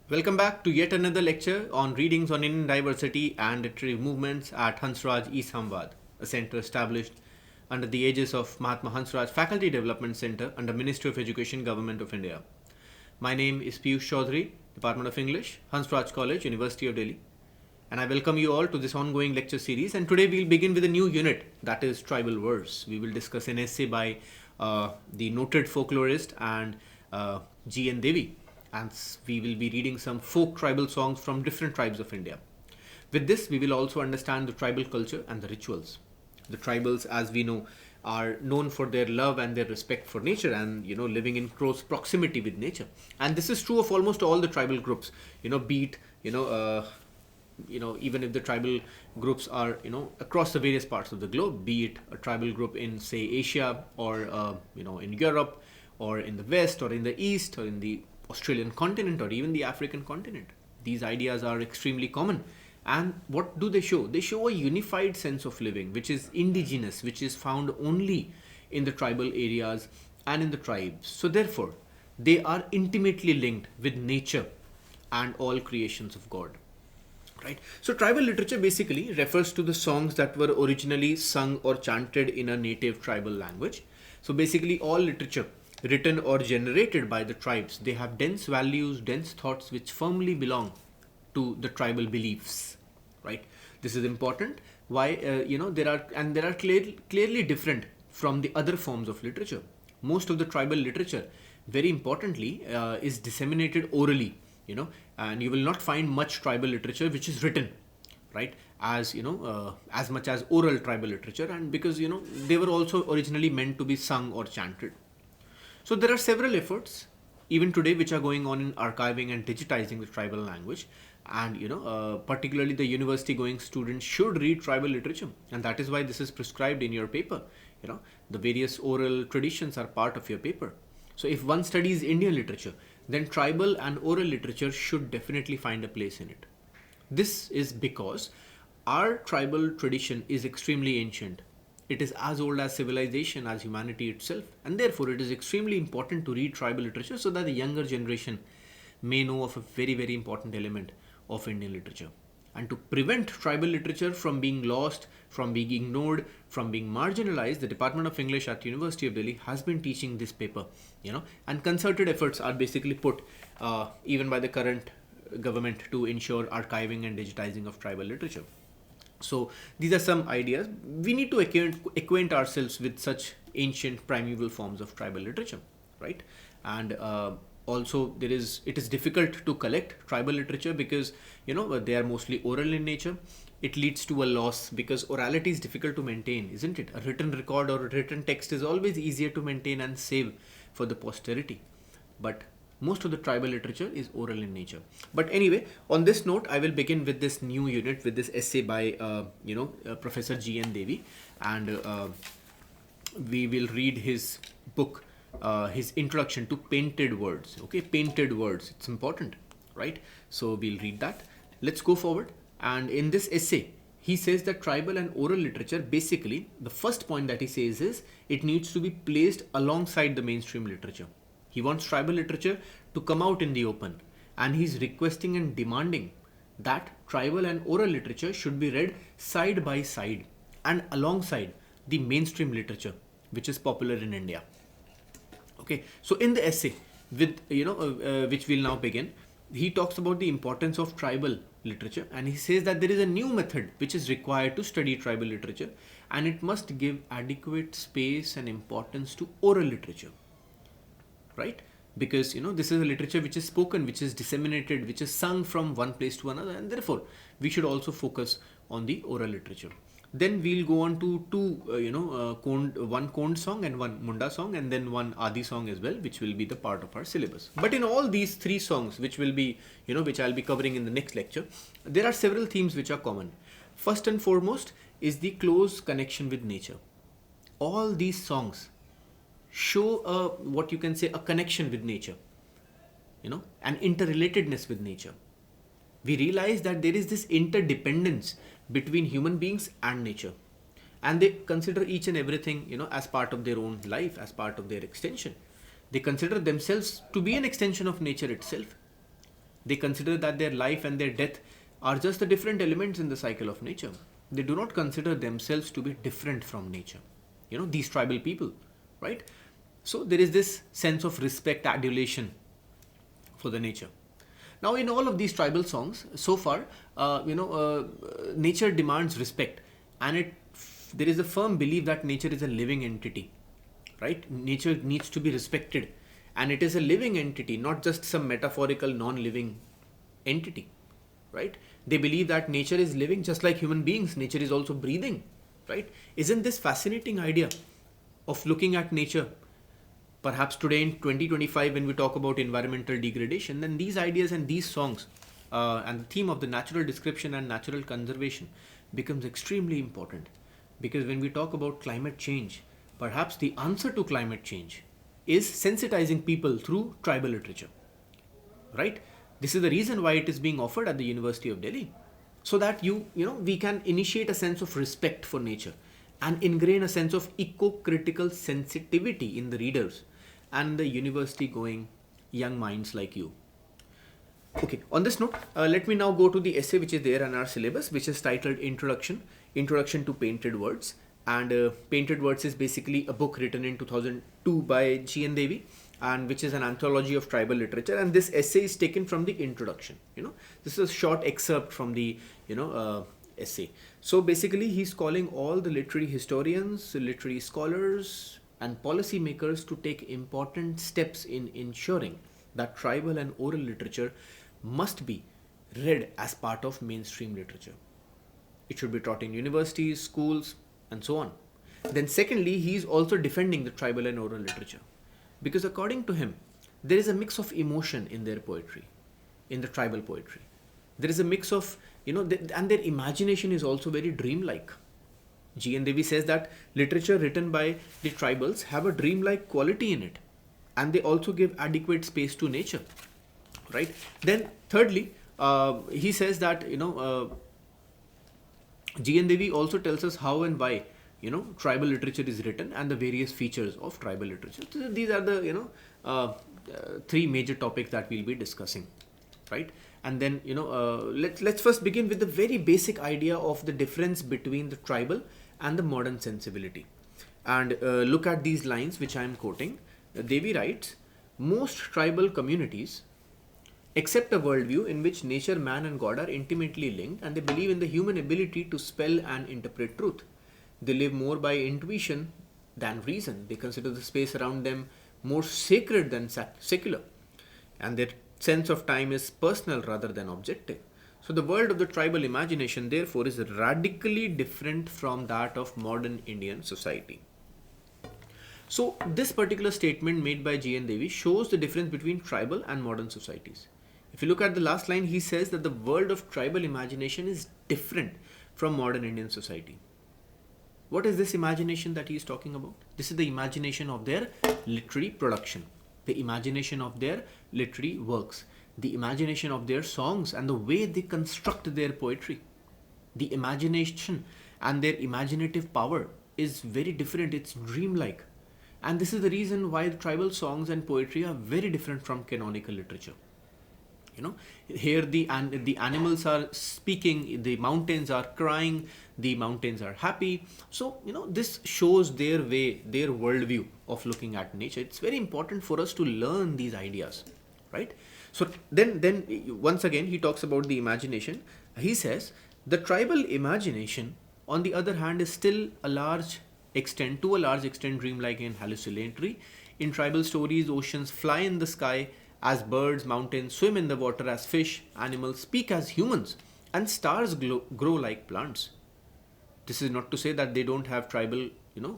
Welcome back to yet another lecture on readings on Indian diversity and literary movements at Hansraj e-Samvaad, a center established under the aegis of Mahatma Hansraj Faculty Development Center under Ministry of Education, Government of India. My name is Piyush Chaudhary, Department of English, Hansraj College, University of Delhi, and I welcome you all to this ongoing lecture series. And today we'll begin with a new unit, that is tribal verse. We will discuss an essay by the noted folklorist and GN Devy, and we will be reading some folk tribal songs from different tribes of India. With this, we will also understand the tribal culture and the rituals. The tribals, as we know, are known for their love and their respect for nature, and living in close proximity with nature. And this is true of almost all the tribal groups. Be it even if the tribal groups are across the various parts of the globe, be it a tribal group in, say, Asia, or in Europe, or in the West, or in the East, or in the Australian continent, or even the African continent. These ideas are extremely common. And what do they show? They show a unified sense of living, which is indigenous, which is found only in the tribal areas and in the tribes. So therefore, they are intimately linked with nature and all creations of God. Right? So tribal literature basically refers to the songs that were originally sung or chanted in a native tribal language. So basically all literature written or generated by the tribes, they have dense values, dense thoughts which firmly belong to the tribal beliefs. Right? This is important. Why? There are clearly different from the other forms of literature. Most of the tribal literature, very importantly, is disseminated orally. And you will not find much tribal literature which is written, right, as as much as oral tribal literature, and because they were also originally meant to be sung or chanted. So there are several efforts even today which are going on in archiving and digitizing the tribal language, and particularly the university going students should read tribal literature, and that is why this is prescribed in your paper. The various oral traditions are part of your paper. So if one studies Indian literature, then tribal and oral literature should definitely find a place in it. This is because our tribal tradition is extremely ancient. It is as old as civilization, as humanity itself, and therefore it is extremely important to read tribal literature so that the younger generation may know of a very, very important element of Indian literature. And to prevent tribal literature from being lost, from being ignored, from being marginalized, the Department of English at University of Delhi has been teaching this paper, and concerted efforts are basically put even by the current government to ensure archiving and digitizing of tribal literature. So these are some ideas. We need to acquaint ourselves with such ancient primeval forms of tribal literature, right? And also it is difficult to collect tribal literature because they are mostly oral in nature. It leads to a loss because orality is difficult to maintain, isn't it? A written record or a written text is always easier to maintain and save for the posterity, but most of the tribal literature is oral in nature. But anyway, on this note, I will begin with this new unit with this essay by Professor GN Devy, and we will read his book, his introduction to painted words. Okay, painted words, it's important, right? So we'll read that. Let's go forward. And in this essay, he says that tribal and oral literature, basically the first point that he says is it needs to be placed alongside the mainstream literature. He wants tribal literature to come out in the open, and he's requesting and demanding that tribal and oral literature should be read side by side and alongside the mainstream literature which is popular in India. Okay, so in the essay with which we'll now begin, he talks about the importance of tribal literature, and he says that there is a new method which is required to study tribal literature, and it must give adequate space and importance to oral literature, right? Because this is a literature which is spoken, which is disseminated, which is sung from one place to another, and therefore we should also focus on the oral literature. Then we'll go on to two one Kond song and one Munda song, and then one Adi song as well, which will be the part of our syllabus. But in all these three songs, which will be which I'll be covering in the next lecture, there are several themes which are common. First and foremost is the close connection with nature. All these songs show what you can say a connection with nature, an interrelatedness with nature. We realize that there is this interdependence between human beings and nature, and they consider each and everything as part of their own life, as part of their extension. They consider themselves to be an extension of nature itself. They consider that their life and their death are just the different elements in the cycle of nature. They do not consider themselves to be different from nature. These tribal people, right? So there is this sense of respect, adulation for the nature. Now, in all of these tribal songs, so far, nature demands respect, and there is a firm belief that nature is a living entity, right? Nature needs to be respected, and it is a living entity, not just some metaphorical non-living entity, right? They believe that nature is living just like human beings. Nature is also breathing, right? Isn't this fascinating idea of looking at nature? Perhaps today in 2025, when we talk about environmental degradation, then these ideas and these songs and the theme of the natural description and natural conservation becomes extremely important. Because when we talk about climate change, perhaps the answer to climate change is sensitizing people through tribal literature, right? This is the reason why it is being offered at the University of Delhi, so that we can initiate a sense of respect for nature and ingrain a sense of eco-critical sensitivity in the readers and the university going young minds like you. Okay, on this note, let me now go to the essay which is there in our syllabus, which is titled Introduction to Painted Words. And Painted Words is basically a book written in 2002 by GN Devy, and which is an anthology of tribal literature. And this essay is taken from the introduction. This is a short excerpt from the essay. So basically, he's calling all the literary historians, literary scholars, and policymakers to take important steps in ensuring that tribal and oral literature must be read as part of mainstream literature. It should be taught in universities, schools, and so on. Then secondly, he is also defending the tribal and oral literature, because according to him, there is a mix of emotion in their poetry, in the tribal poetry. There is a mix of, and their imagination is also very dreamlike. GN Devy says that literature written by the tribals have a dreamlike quality in it, and they also give adequate space to nature, right? Then thirdly, he says that GN Devy also tells us how and why tribal literature is written and the various features of tribal literature. So these are the three major topics that we'll be discussing, right? And then let's first begin with the very basic idea of the difference between the tribal and the modern sensibility. And look at these lines which I am quoting. Devy writes, most tribal communities accept a worldview in which nature, man and God are intimately linked, and they believe in the human ability to spell and interpret truth. They live more by intuition than reason. They consider the space around them more sacred than secular, and their sense of time is personal rather than objective. So the world of the tribal imagination, therefore, is radically different from that of modern Indian society. So this particular statement made by GN Devy shows the difference between tribal and modern societies. If you look at the last line, he says that the world of tribal imagination is different from modern Indian society. What is this imagination that he is talking about? This is the imagination of their literary production, the imagination of their literary works, the imagination of their songs and the way they construct their poetry. The imagination and their imaginative power is very different. It's dreamlike. And this is the reason why the tribal songs and poetry are very different from canonical literature. Here the animals are speaking, the mountains are crying, the mountains are happy. So, this shows their way, their worldview of looking at nature. It's very important for us to learn these ideas, right? So then once again, he talks about the imagination. He says, the tribal imagination, on the other hand, is still to a large extent, dreamlike and hallucinatory. In tribal stories, oceans fly in the sky as birds, mountains swim in the water as fish, animals speak as humans, and stars grow like plants. This is not to say that they don't have tribal,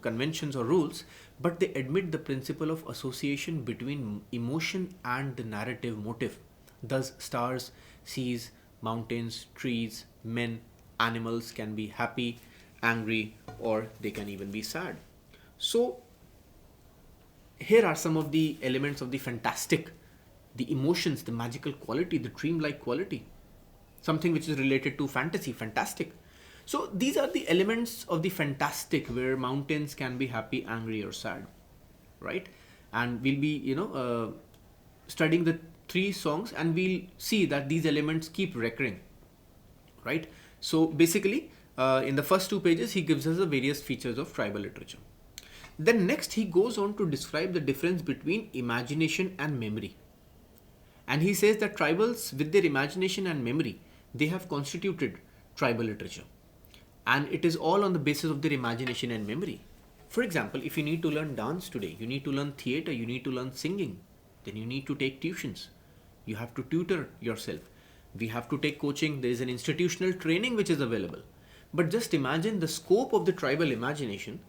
conventions or rules, but they admit the principle of association between emotion and the narrative motive. Thus, stars, seas, mountains, trees, men, animals can be happy, angry, or they can even be sad. So, here are some of the elements of the fantastic, the emotions, the magical quality, the dreamlike quality, something which is related to fantasy, fantastic. So these are the elements of the fantastic where mountains can be happy, angry, or sad, right? And we'll be, studying the three songs, and we'll see that these elements keep recurring, right? So basically, in the first two pages, he gives us the various features of tribal literature. Then next, he goes on to describe the difference between imagination and memory. And he says that tribals, with their imagination and memory, they have constituted tribal literature. And it is all on the basis of their imagination and memory. For example, if you need to learn dance today, you need to learn theatre, you need to learn singing, then you need to take tuitions. You have to tutor yourself. We have to take coaching. There is an institutional training which is available. But just imagine the scope of the tribal imagination,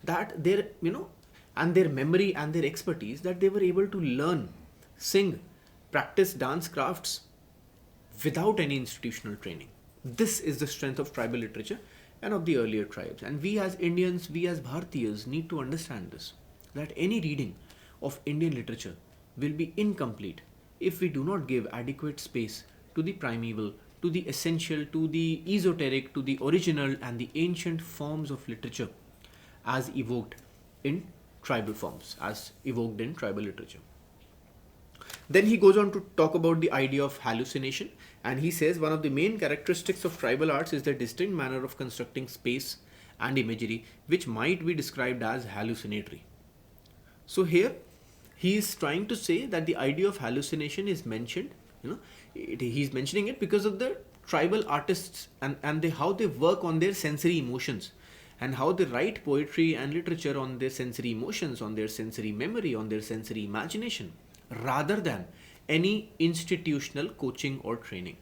that their, and their memory and their expertise, that they were able to learn, sing, practice dance crafts without any institutional training. This is the strength of tribal literature and of the earlier tribes. And we as Indians, we as Bhartiyas need to understand this, that any reading of Indian literature will be incomplete if we do not give adequate space to the primeval, to the essential, to the esoteric, to the original and the ancient forms of literature as evoked in tribal forms, as evoked in tribal literature. Then he goes on to talk about the idea of hallucination, and he says one of the main characteristics of tribal arts is the distinct manner of constructing space and imagery, which might be described as hallucinatory. So here he is trying to say that the idea of hallucination is mentioned, he's mentioning it because of the tribal artists and how they work on their sensory emotions, and how they write poetry and literature on their sensory emotions, on their sensory memory, on their sensory imagination, rather than any institutional coaching or training,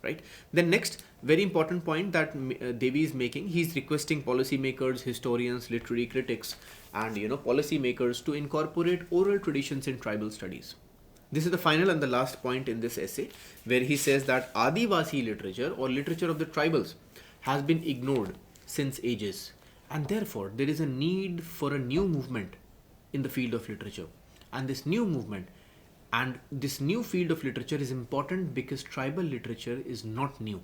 right? Then next, very important point that Devy is making, he's requesting policymakers, historians, literary critics, and policymakers to incorporate oral traditions in tribal studies. This is the final and the last point in this essay, where he says that Adivasi literature or literature of the tribals has been ignored since ages, and therefore there is a need for a new movement in the field of literature. And this new movement and this new field of literature is important because tribal literature is not new.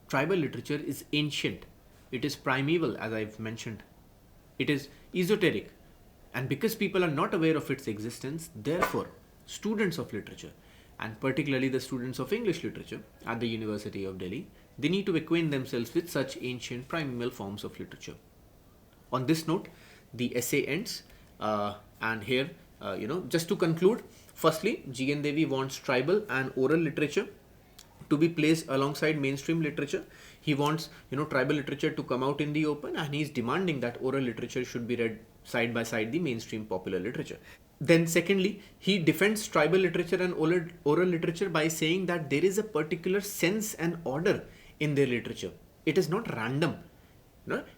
Tribal literature is ancient. It is primeval, as I've mentioned. It is esoteric. And because people are not aware of its existence, therefore, students of literature, and particularly the students of English literature at the University of Delhi, they need to acquaint themselves with such ancient primeval forms of literature. On this note, the essay ends. And here, just to conclude, firstly, GN Devy wants tribal and oral literature to be placed alongside mainstream literature. He wants, tribal literature to come out in the open, and he's demanding that oral literature should be read side by side the mainstream popular literature. Then secondly, he defends tribal literature and oral literature by saying that there is a particular sense and order in their literature. It is not random.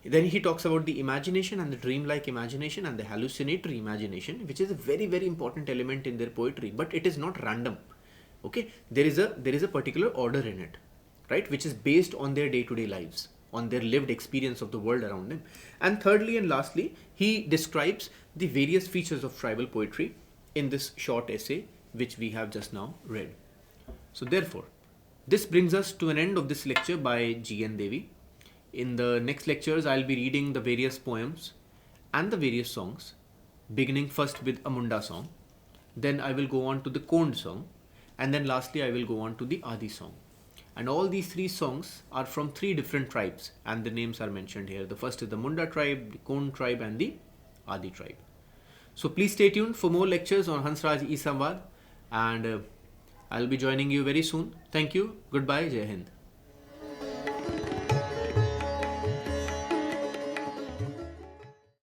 Then he talks about the imagination and the dreamlike imagination and the hallucinatory imagination, which is a very, very important element in their poetry, but it is not random. Okay, there is a particular order in it, right, which is based on their day-to-day lives, on their lived experience of the world around them. And thirdly and lastly, he describes the various features of tribal poetry in this short essay which we have just now read. So therefore, this brings us to an end of this lecture by GN Devy. In the next lectures, I'll be reading the various poems and the various songs, beginning first with a Munda song, then I will go on to the Kond song, and then lastly I will go on to the Adi song. And all these three songs are from three different tribes, and the names are mentioned here. The first is the Munda tribe, the Kond tribe, and the Adi tribe. So please stay tuned for more lectures on Hansraj e-Samvaad, and I'll be joining you very soon. Thank you. Goodbye. Jai Hind.